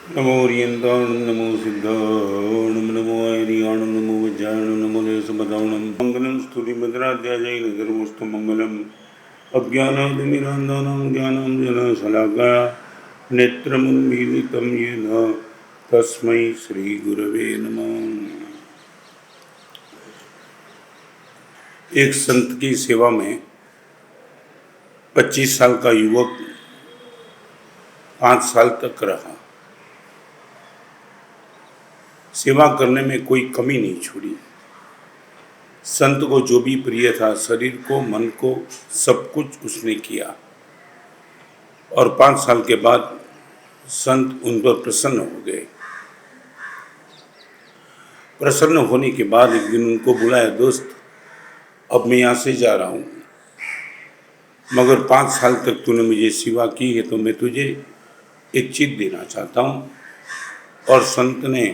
नमो रियंताण नमो सिद्धाण नमो आर्याण नमो वज्राण नमो देशपदाणं मंगलं स्तुतिमद्राध्यायै नगरमस्तु मंगलम् अज्ञानादिमिरान्तानां ज्ञानाञ्जनशलाकया नेत्रमुन्मीलितं येन तस्मै श्रीगुरवे नमः। एक संत की सेवा में 25 साल का युवक 5 साल तक रहा। सेवा करने में कोई कमी नहीं छोड़ी। संत को जो भी प्रिय था, शरीर को, मन को, सब कुछ उसने किया। और 5 साल के बाद संत उन पर प्रसन्न हो गए। प्रसन्न होने के बाद एक दिन उनको बुलाया, दोस्त अब मैं यहाँ से जा रहा हूँ, मगर 5 साल तक तूने मुझे सेवा की है तो मैं तुझे एक चीज देना चाहता हूँ। और संत ने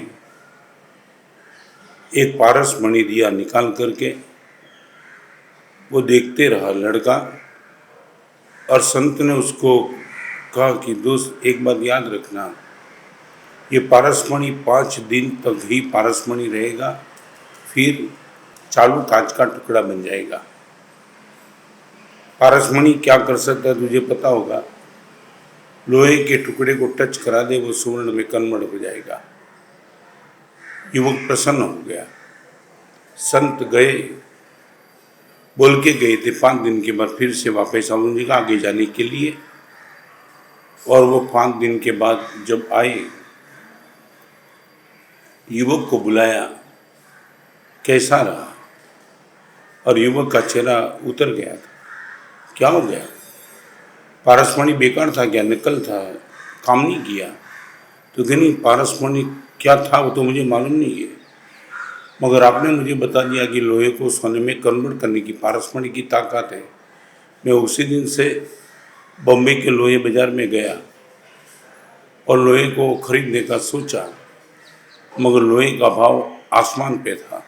एक पारस मणि दिया निकाल करके। वो देखते रहा लड़का, और संत ने उसको कहा कि दोस्त एक बात याद रखना, ये पारसमणि 5 दिन तक ही पारसमणि रहेगा, फिर चालू कांच का टुकड़ा बन जाएगा। पारसमणि क्या कर सकता है तुझे पता होगा, लोहे के टुकड़े को टच करा दे वो स्वर्ण में कन्वर्ट हो जाएगा। युवक प्रसन्न हो गया। संत गए, बोल के गए थे 5 दिन के बाद फिर से वापस आऊंगा आगे जाने के लिए। और वो 5 दिन के बाद जब आए, युवक को बुलाया, कैसा रहा? और युवक का चेहरा उतर गया था। क्या हो गया? पारसमणि बेकार था क्या? निकल था, काम नहीं किया? तो कि नहीं, पारसमणि क्या था वो तो मुझे मालूम नहीं है, मगर आपने मुझे बता दिया कि लोहे को सोने में कन्वर्ट करने की पारसमणि की ताकत है। मैं उसी दिन से बॉम्बे के लोहे बाजार में गया और लोहे को खरीदने का सोचा, मगर लोहे का भाव आसमान पे था।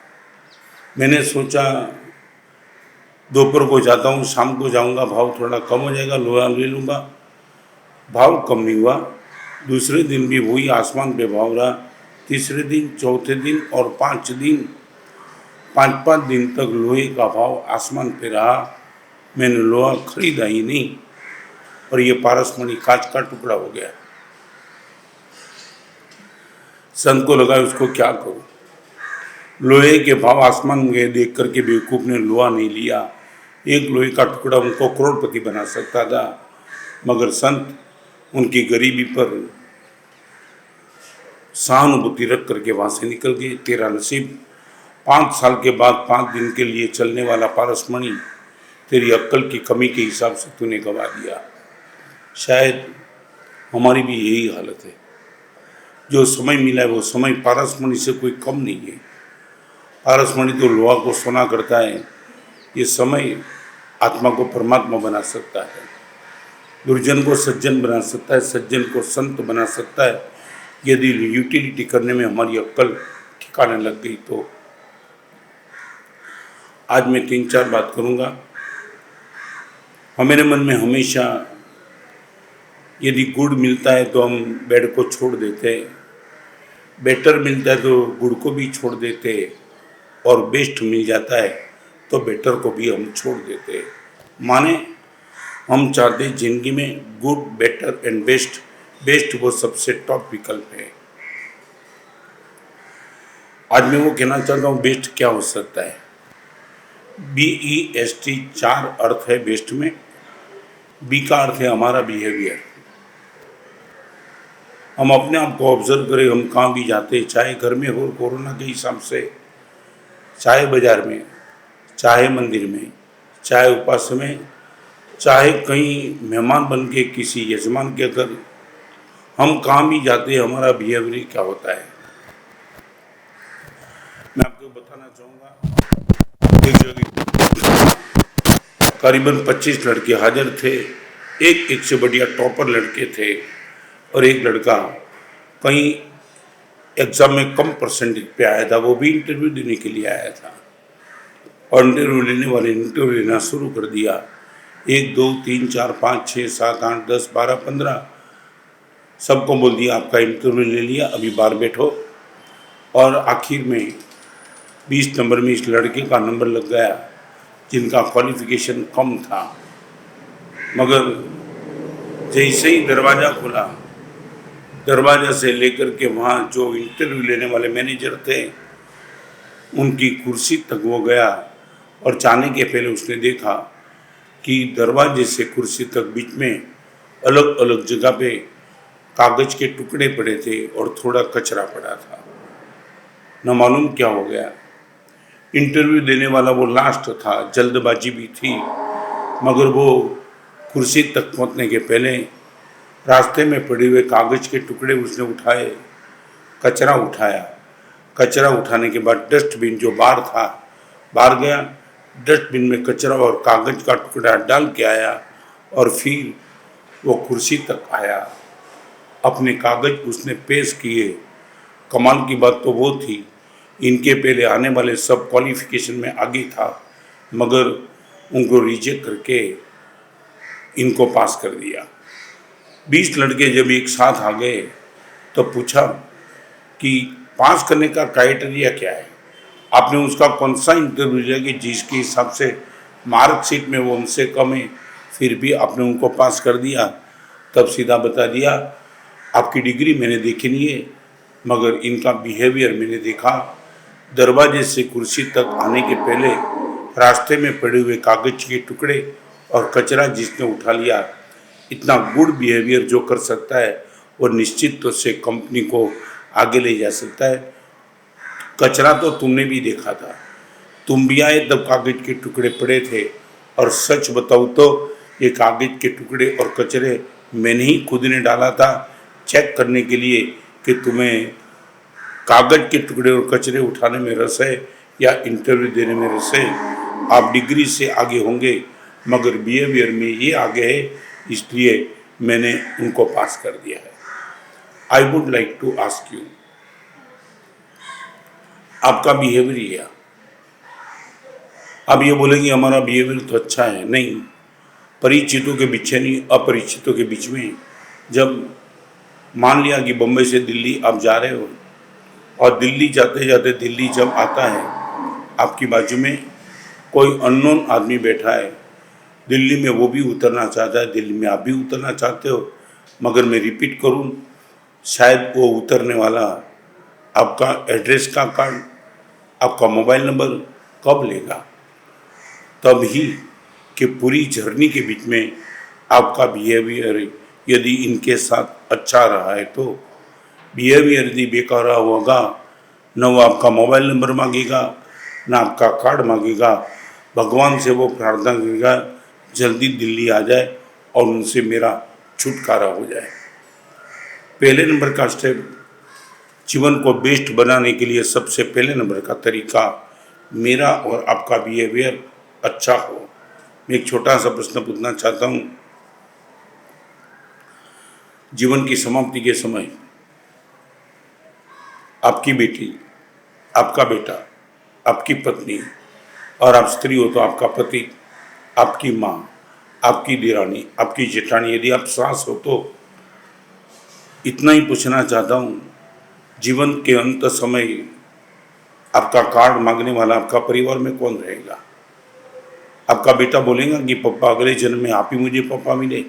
मैंने सोचा दोपहर को जाता हूँ, शाम को जाऊँगा, भाव थोड़ा कम हो जाएगा, लोहा ले लूँगा। भाव कम नहीं हुआ। दूसरे दिन भी वही आसमान पे भाव रहा। तीसरे दिन, चौथे दिन और 5 दिन, 5-5 दिन तक लोहे का भाव आसमान पे रहा। मैंने लोहा खरीदा ही नहीं और ये पारसमणि कांच का टुकड़ा हो गया। संत को लगा उसको क्या करूं। लोहे के भाव आसमान में गए देख करके बेवकूफ ने लोहा नहीं लिया। एक लोहे का टुकड़ा उनको करोड़पति बना सकता था, मगर संत उनकी गरीबी पर सहानुभूति रख करके वहां से निकल गए। तेरा नसीब, 5 साल के बाद 5 दिन के लिए चलने वाला पारसमणि तेरी अक्ल की कमी के हिसाब से तूने गवा दिया। शायद हमारी भी यही हालत है। जो समय मिला है वो समय पारसमणि से कोई कम नहीं है। पारसमणि तो लोहा को सोना करता है, ये समय आत्मा को परमात्मा बना सकता है, दुर्जन को सज्जन बना सकता है, सज्जन को संत बना सकता है, यदि यूटिलिटी करने में हमारी अक्ल ठिकाने लग गई तो। आज मैं 3-4 बात करूँगा। हमारे मन में हमेशा यदि गुड़ मिलता है तो हम बेड को छोड़ देते हैं, बेटर मिलता है तो गुड़ को भी छोड़ देते हैं, और बेस्ट मिल जाता है तो बेटर को भी हम छोड़ देते हैं। माने हम चाहते जिंदगी में good, better and best. Best वो सबसे टॉप विकल्प है। आज मैं वो कहना चाहता हूँ, बेस्ट क्या हो सकता है? BEST 4 अर्थ है बेस्ट में। बी का अर्थ है हमारा बिहेवियर। हम अपने आप को ऑब्जर्व करें, हम कहाँ भी जाते, चाहे घर में हो कोरोना के हिसाब से, चाहे बाजार में, चाहे मंदिर में, चाहे उपास में, चाहे कहीं मेहमान बन के किसी यजमान के घर, हम कहाँ भी जाते हमारा बिहेवियर क्या होता है। मैं आपको बताना चाहूँगा, एक जगह करीबन 25 लड़के हाजिर थे। एक से बढ़िया टॉपर लड़के थे, और एक लड़का कहीं एग्ज़ाम में कम परसेंटेज पे आया था, वो भी इंटरव्यू देने के लिए आया था। और इंटरव्यू लेने वाले इंटरव्यू लेना शुरू कर दिया। 1 2 3 4 5 6 7 8 10 12 15 सबको बोल दिया आपका इंटरव्यू ले लिया, अभी बाहर बैठो। और आखिर में 20 नंबर में इस लड़के का नंबर लग गया जिनका क्वालिफिकेशन कम था। मगर जैसे ही दरवाज़ा खुला, दरवाज़ा से लेकर के वहाँ जो इंटरव्यू लेने वाले मैनेजर थे उनकी कुर्सी तक वो गया, और जाने के पहले उसने देखा कि दरवाजे से कुर्सी तक बीच में अलग अलग जगह पे कागज़ के टुकड़े पड़े थे और थोड़ा कचरा पड़ा था। न मालूम क्या हो गया। इंटरव्यू देने वाला वो लास्ट था, जल्दबाजी भी थी, मगर वो कुर्सी तक पहुंचने के पहले रास्ते में पड़े हुए कागज़ के टुकड़े उसने उठाए, कचरा उठाया। कचरा उठाने के बाद डस्टबिन जो बाहर था, बाहर गया, डस्टबिन में कचरा और कागज़ का टुकड़ा डाल के आया, और फिर वो कुर्सी तक आया। अपने कागज़ उसने पेश किए। कमाल की बात तो वो थी, इनके पहले आने वाले सब क्वालिफिकेशन में आगे था, मगर उनको रिजेक्ट करके इनको पास कर दिया। 20 लड़के जब एक साथ आ गए तो पूछा कि पास करने का क्राइटेरिया क्या है, आपने उसका कौन सा इंटरव्यू लिया कि जिसके हिसाब से मार्कशीट में वो उनसे कम है, फिर भी आपने उनको पास कर दिया। तब सीधा बता दिया, आपकी डिग्री मैंने देखी नहीं है, मगर इनका बिहेवियर मैंने देखा। दरवाजे से कुर्सी तक आने के पहले रास्ते में पड़े हुए कागज़ के टुकड़े और कचरा जिसने उठा लिया, इतना गुड बिहेवियर जो कर सकता है वो निश्चित तौर से कंपनी को आगे ले जा सकता है। कचरा तो तुमने भी देखा था, तुम भी आए तब कागज़ के टुकड़े पड़े थे, और सच बताऊँ तो ये कागज़ के टुकड़े और कचरे मैंने ही खुद ने डाला था, चेक करने के लिए कि तुम्हें कागज़ के टुकड़े और कचरे उठाने में रस है या इंटरव्यू देने में रस है। आप डिग्री से आगे होंगे, मगर बिहेवियर में ये आगे है, इसलिए मैंने उनको पास कर दिया है। I would like to ask you, आपका बिहेवियर ये है। अब ये बोलेंगे हमारा बिहेवियर तो अच्छा है, नहीं। परिचितों के बीच नहीं, अपरिचितों के बीच में, जब मान लिया कि बम्बई से दिल्ली आप जा रहे हो, और दिल्ली जाते जाते दिल्ली जब आता है, आपकी बाजू में कोई अननोन आदमी बैठा है, दिल्ली में वो भी उतरना चाहता है, दिल्ली में आप भी उतरना चाहते हो, मगर मैं रिपीट करूं, शायद वो उतरने वाला आपका एड्रेस का कार्ड, आपका मोबाइल नंबर कब लेगा? तब ही कि पूरी जर्नी के बीच में आपका बिहेवियर यदि इनके साथ अच्छा रहा है तो। बिहेवियर यदि बेकार होगा, न वो आपका मोबाइल नंबर मांगेगा, न आपका कार्ड मांगेगा। भगवान से वो प्रार्थना करेगा जल्दी दिल्ली आ जाए और उनसे मेरा छुटकारा हो जाए। पहले नंबर का स्टेप, जीवन को बेस्ट बनाने के लिए सबसे पहले नंबर का तरीका मेरा और आपका बिहेवियर अच्छा हो। मैं एक छोटा सा प्रश्न पूछना चाहता हूँ। जीवन की समाप्ति के समय आपकी बेटी, आपका बेटा, आपकी पत्नी, और आप स्त्री हो तो आपका पति, आपकी माँ, आपकी देरानी, आपकी जेठानी, यदि आप सास हो तो इतना ही पूछना चाहता हूँ, जीवन के अंत समय आपका कार्ड मांगने वाला आपका परिवार में कौन रहेगा? आपका बेटा बोलेगा कि पापा अगले जन्म में आप ही मुझे पापा मिले।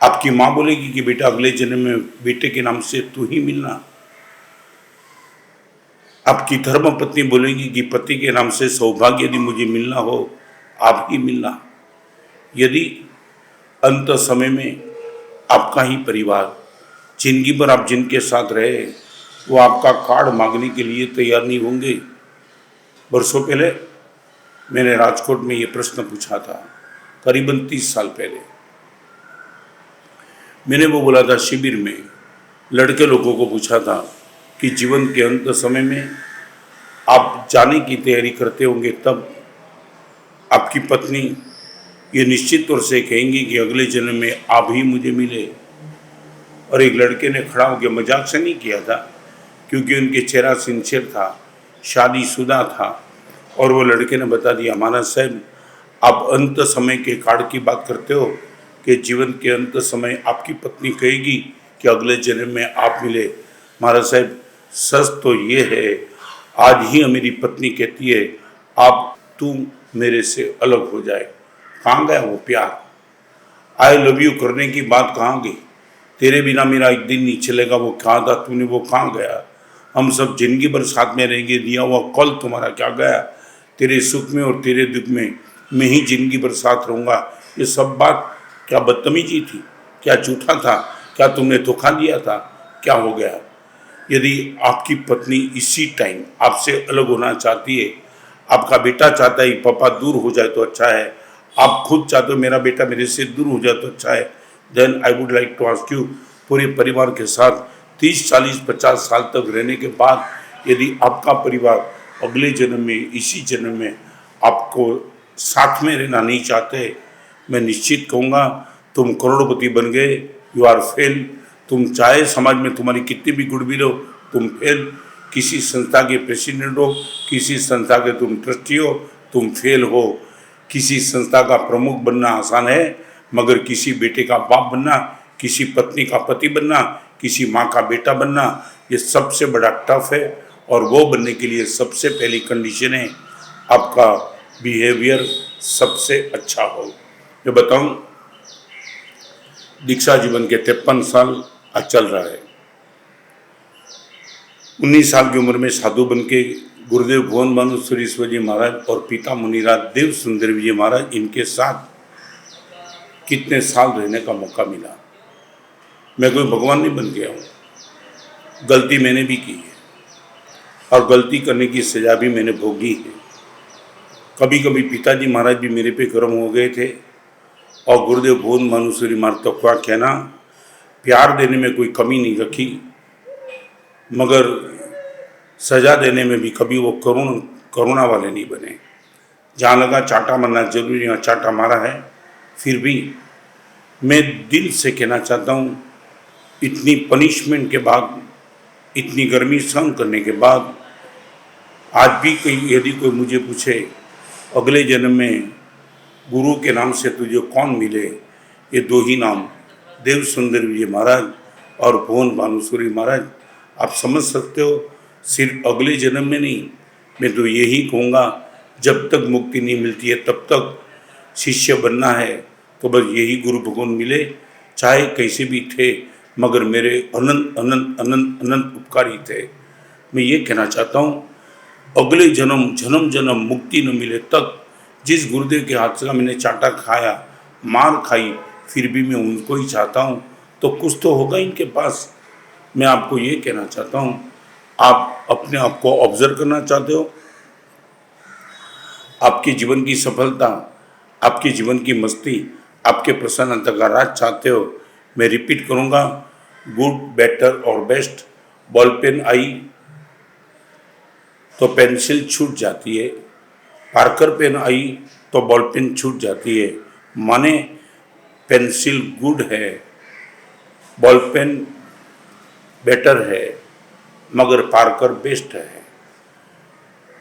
आपकी माँ बोलेगी कि बेटा अगले जन्म में बेटे के नाम से तू ही मिलना। आपकी धर्म पत्नी बोलेगी कि पति के नाम से सौभाग्य यदि मुझे मिलना हो आप ही मिलना। यदि अंत समय में आपका ही परिवार, जिंदगी भर आप जिनके साथ रहे, वो आपका कार्ड मांगने के लिए तैयार नहीं होंगे। बरसों पहले मैंने राजकोट में ये प्रश्न पूछा था, करीबन 30 साल पहले। मैंने वो बोला था शिविर में, लड़के लोगों को पूछा था कि जीवन के अंत समय में आप जाने की तैयारी करते होंगे, तब आपकी पत्नी ये निश्चित तौर से कहेंगी कि अगले जन्म में आप ही मुझे मिले। और एक लड़के ने खड़ा होकर मजाक से नहीं किया था, क्योंकि उनके चेहरा सिंसियर था, शादीशुदा था, और वो लड़के ने बता दिया, हमारा साहब आप अंत समय के कार्ड की बात करते हो कि जीवन के अंत समय आपकी पत्नी कहेगी कि अगले जन्म में आप मिले। महाराज साहब, सच तो ये है, आज ही मेरी पत्नी कहती है आप तू मेरे से अलग हो जाए। कहाँ गया वो प्यार? आई लव यू करने की बात कहाँ गई? तेरे बिना मेरा एक दिन नहीं चलेगा, वो कहा था तूने, वो कहाँ गया? हम सब जिंदगी भर साथ में रहेंगे, दिया हुआ कल तुम्हारा क्या गया? तेरे सुख में और तेरे दुख में मैं ही जिंदगी भर साथ रहूँगा। ये सब बात क्या बदतमीजी थी? क्या झूठा था? क्या तुमने धोखा दिया था? क्या हो गया? यदि आपकी पत्नी इसी टाइम आपसे अलग होना चाहती है, आपका बेटा चाहता है पापा दूर हो जाए तो अच्छा है, आप खुद चाहते हो मेरा बेटा मेरे से दूर हो जाए तो अच्छा है, then I would like to ask you, पूरे परिवार के साथ 30, 40, 50 साल तक रहने के बाद यदि आपका परिवार अगले जन्म में, इसी जन्म में आपको साथ में रहना नहीं चाहते, मैं निश्चित कहूँगा तुम करोड़पति बन गए, यू आर फेल। तुम चाहे समाज में तुम्हारी कितनी भी गुडविल हो, तुम फेल। किसी संस्था के प्रेसिडेंट हो, किसी संस्था के तुम ट्रस्टी हो, तुम फेल हो। किसी संस्था का प्रमुख बनना आसान है, मगर किसी बेटे का बाप बनना, किसी पत्नी का पति बनना, किसी माँ का बेटा बनना, ये सबसे बड़ा टफ है। और वो बनने के लिए सबसे पहली कंडीशन है आपका बिहेवियर सबसे अच्छा हो। मैं बताऊं, दीक्षा जीवन के 53 साल आज चल रहा है। 19 साल की उम्र में साधु बन के गुरुदेव भुवन भानुश्वरी जी महाराज और पिता मुनिराज देव सुंदर विजय महाराज, इनके साथ कितने साल रहने का मौका मिला। मैं कोई भगवान नहीं बन गया हूँ, गलती मैंने भी की है और गलती करने की सजा भी मैंने भोगी है। कभी कभी पिताजी महाराज भी मेरे पे गर्म हो गए थे और गुरुदेव भुवन भानुश्वरी महाराज तो क्या कहना, प्यार देने में कोई कमी नहीं रखी, मगर सजा देने में भी कभी वो करुणा वाले नहीं बने। जहाँ लगा चाटा मारना जरूरी, यहाँ चाटा मारा है। फिर भी मैं दिल से कहना चाहता हूँ, इतनी पनिशमेंट के बाद, इतनी गर्मी सहन करने के बाद, आज भी कहीं यदि कोई मुझे पूछे अगले जन्म में गुरु के नाम से तुझे कौन मिले, ये दो ही नाम, देव सुंदर विजय महाराज और भुवन भानुश्वरी महाराज। आप समझ सकते हो, सिर्फ अगले जन्म में नहीं, मैं तो यही कहूँगा जब तक मुक्ति नहीं मिलती है तब तक शिष्य बनना है तो बस यही गुरु भगवान मिले, चाहे कैसे भी थे, मगर मेरे अनंत अनंत अनंत अनंत उपकारी थे। मैं ये कहना चाहता हूँ, अगले जन्म जन्म जन्म मुक्ति न मिले तक जिस गुरुदेव के हाथ से मैंने चाटा खाया, मार खाई, फिर भी मैं उनको ही चाहता हूँ, तो कुछ तो होगा इनके पास। मैं आपको ये कहना चाहता हूँ, आप अपने आप को ऑब्जर्व करना चाहते हो, आपके जीवन की सफलता, आपके जीवन की मस्ती, आपके प्रसन्नता का राज चाहते हो, मैं रिपीट करूँगा, गुड, बेटर और बेस्ट। बॉल पेन आई तो पेंसिल छूट जाती है, पार्कर पेन आई तो बॉल पेन छूट जाती है। माने पेंसिल गुड है, बॉल पेन बेटर है, मगर पार्कर बेस्ट है।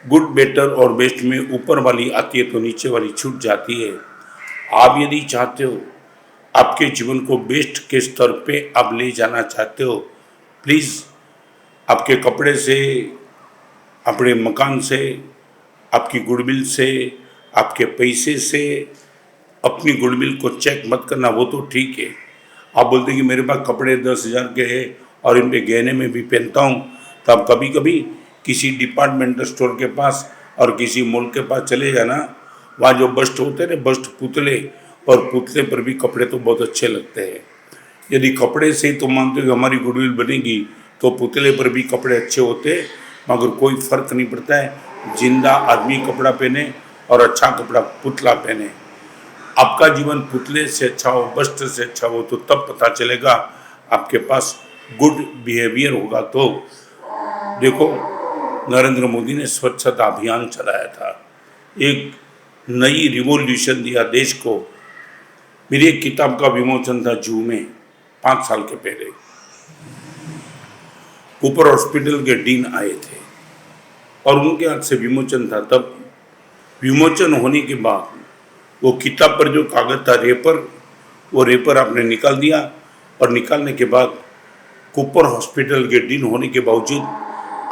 गुड, बेटर और बेस्ट में ऊपर वाली आती है तो नीचे वाली छूट जाती है। आप यदि चाहते हो आपके जीवन को बेस्ट के स्तर पे आप ले जाना चाहते हो, प्लीज़ आपके कपड़े से, अपने मकान से, आपकी गुडविल से, आपके पैसे से अपनी गुडविल को चेक मत करना। वो तो ठीक है, आप बोलते हैं कि मेरे पास कपड़े 10,000 के हैं और इन पे गहने में भी पहनता हूँ, तो आप कभी कभी किसी डिपार्टमेंटल स्टोर के पास और किसी मॉल के पास चले जाना, वहाँ जो बस्ट होते हैं ना, बस्ट पुतले, और पुतले पर भी कपड़े तो बहुत अच्छे लगते हैं। यदि कपड़े से ही तो मानते हो कि हमारी गुडविल बनेगी, तो पुतले पर भी कपड़े अच्छे होते हैं, मगर कोई फर्क नहीं पड़ता है जिंदा आदमी कपड़ा पहने और अच्छा कपड़ा पुतला पहने। आपका जीवन पुतले से अच्छा हो, बस्ट से अच्छा हो, तो तब पता चलेगा आपके पास गुड बिहेवियर होगा। तो देखो, नरेंद्र मोदी ने स्वच्छता अभियान चलाया था, एक नई रिवॉल्यूशन दिया देश को। मेरी एक किताब का विमोचन था जू में 5 साल के पहले, ऊपर हॉस्पिटल के डीन आए थे और उनके हाथ से विमोचन था। तब विमोचन होने के बाद वो किताब पर जो कागज था, रेपर, वो रेपर आपने निकाल दिया और निकालने के बाद कूपर हॉस्पिटल के डीन होने के बावजूद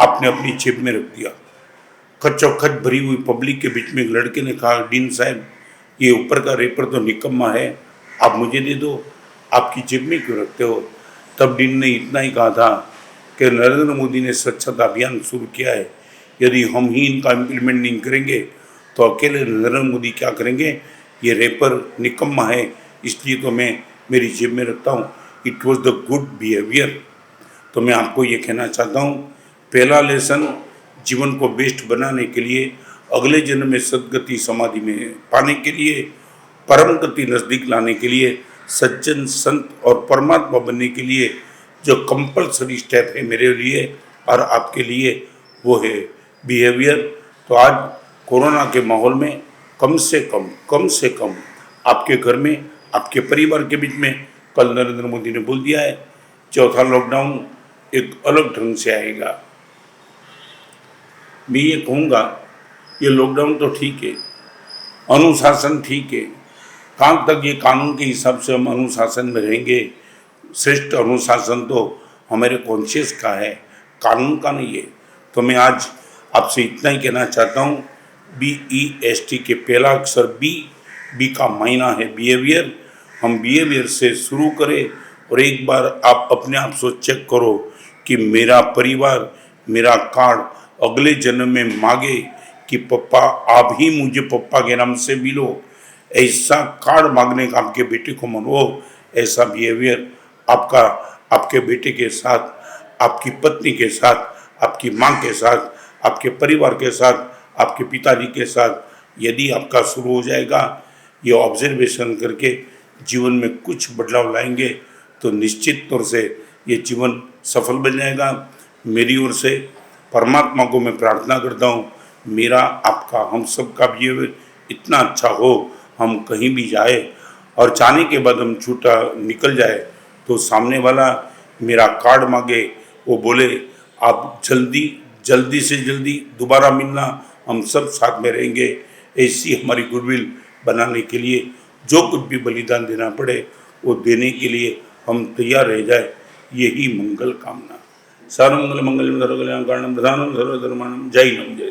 आपने अपनी जेब में रख दिया। खच्चोखच भरी हुई पब्लिक के बीच में एक लड़के ने कहा, डीन साहब ये ऊपर का रेपर तो निकम्मा है, आप मुझे दे दो, आपकी जेब में क्यों रखते हो। तब डीन ने इतना ही कहा था कि नरेंद्र मोदी ने स्वच्छता अभियान शुरू किया है, यदि हम ही इनका इम्प्लीमेंट नहीं करेंगे तो अकेले नरेंद्र मोदी क्या करेंगे, ये रेपर निकम्मा है, इसलिए तो मैं मेरी जेब में रखता हूँ। It was the good behaviour. तो मैं आपको ये कहना चाहता हूँ, पहला लेसन जीवन को बेस्ट बनाने के लिए, अगले जन्म में सदगति समाधि में पाने के लिए, परम गति नज़दीक लाने के लिए, सज्जन संत और परमात्मा बनने के लिए जो कंपलसरी स्टेप है मेरे लिए और आपके लिए, वो है बिहेवियर। तो आज कोरोना के माहौल में कम से कम आपके घर में, आपके परिवार के बीच में, कल नरेंद्र मोदी ने बोल दिया है चौथा लॉकडाउन एक अलग ढंग से आएगा। मैं ये कहूँगा ये लॉकडाउन तो ठीक है, अनुशासन ठीक है, कहाँ तक ये कानून के हिसाब से हम अनुशासन में रहेंगे। श्रेष्ठ अनुशासन तो हमारे कॉन्शियस का है, कानून का नहीं है। तो मैं आज आपसे इतना ही कहना चाहता हूँ, BEST के पहला अक्षर बी का मायना है बिहेवियर। हम बिहेवियर से शुरू करें और एक बार आप अपने आप से चेक करो कि मेरा परिवार, मेरा कार्ड अगले जन्म में मांगे कि पप्पा आप ही मुझे पप्पा के नाम से मिलो, ऐसा कार्ड मांगने का आपके बेटे को मन हो, ऐसा बिहेवियर आपका आपके बेटे के साथ, आपकी पत्नी के साथ, आपकी माँ के साथ, आपके परिवार के साथ, आपके पिताजी के साथ यदि आपका शुरू हो जाएगा, ये ऑब्जर्वेशन करके जीवन में कुछ बदलाव लाएंगे तो निश्चित तौर से ये जीवन सफल बन जाएगा। मेरी ओर से परमात्मा को मैं प्रार्थना करता हूँ, मेरा आपका हम सब का बिहेवियर इतना अच्छा हो, हम कहीं भी जाए और जाने के बाद हम छूटा निकल जाए तो सामने वाला मेरा कार्ड मांगे, वो बोले आप जल्दी से जल्दी दोबारा मिलना, हम सब साथ में रहेंगे। ऐसी हमारी गुडविल बनाने के लिए जो कुछ भी बलिदान देना पड़े वो देने के लिए हम तैयार रह जाए, यही मंगल कामना। सर्वमंगल मंगलम सर्वकल्याण कारणम प्रधानम सर्वधर्माणम। जय हिंद, जय